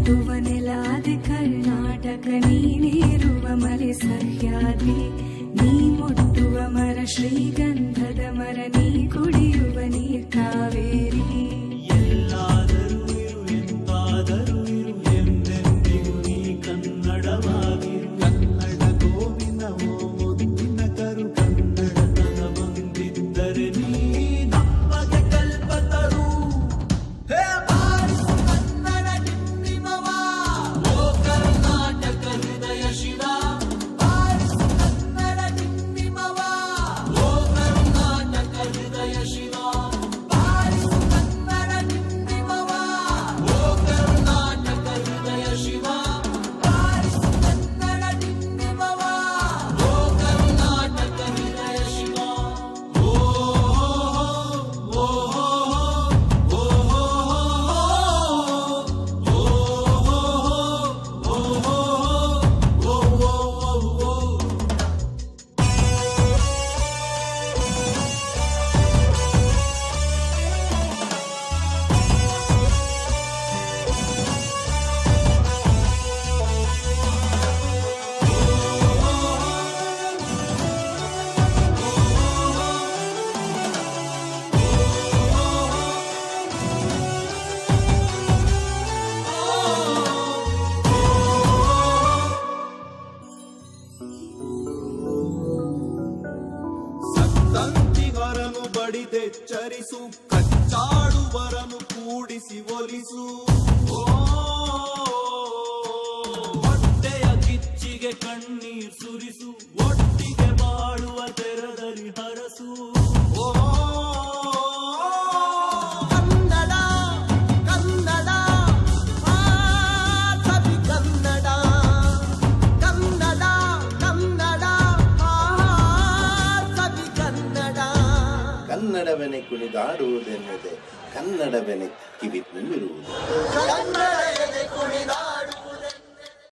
ಹುಟ್ಟುವ ನೆಲಾದೆ ಕರ್ನಾಟಕ ನೀನೇರುವ ಮಲೆ ಸಹ್ಯಾದ್ರಿ ನೀ ಮುಟ್ಟುವ ಮರ ಶ್ರೀಗಂಧದ ಮರ ನೀ ಕುಡಿಯುವ ನೀರ್ ಕಾವೇರಿ ಎಲ್ಲಾದರೂ ಇರು ಎಂತಾದರೂ ಇರು ಎಂದೆಂದಿಗೂ ನೀ ಕನ್ನಡವಾಗಿರು ಕನ್ನಡ ಗೋವಿನ ಓ ಮುದ್ದಿನ ಕರು ಕನ್ನಡತನ ಬಂದಿದ್ದರೆ ನೀ ನಮಗೆ ಕಲ್ಪತರು ಹೇ ಬಾರಿಸು ಕನ್ನಡ ಡಿಂಡಿಮವ ಓ ಕರ್ನಾಟಕ ಹೃದಯ ಶಿವ ಬಾರಿಸು ಕನ್ನಡ ಡಿಂಡಿಮವ ಓ ಕರ್ನಾಟಕ ಹೃದಯ ಶಿವ ಬಾರಿಸು ಕನ್ನಡ ಡಿಂಡಿಮವ ಓ ಕರ್ನಾಟಕ ಹೃದಯ ಶಿವ ಬಾರಿಸು ಕನ್ನಡ ಡಿಂಡಿಮವ ಓ ಕರ್ನಾಟಕ ಹೃದಯ ಶಿವ ಓ ಓ ಸಂತಿಗರನು ಬಡಿದೆಚ್ಚರಿಸು ಕಚ್ಚಾಡುವರನು ಕೂಡಿಸಿ ಒಲಿಸು ಹೊಟ್ಟೆಯ ಕಿಚ್ಚಿಗೆ ಕಣ್ಣೀರ್ ಸುರಿಸು ಒಟ್ಟಿಗೆ ಬಾಳುವ ತೆರದಲ್ಲಿ ಹರಸು ಕನ್ನಡ ಕನ್ನಡ ಸವಿ ಕನ್ನಡ ಕನ್ನಡ ಕನ್ನಡ ಸವಿ ಕನ್ನಡ ಕನ್ನಡವೆನೆ ಕುಣಿದಾಡುವುದೆನ್ನದೆ ಕನ್ನಡವೆನೆ ಕಿವಿ ತುಂಬಿರುವುದು ಕನ್ನಡ ಕುಣಿದ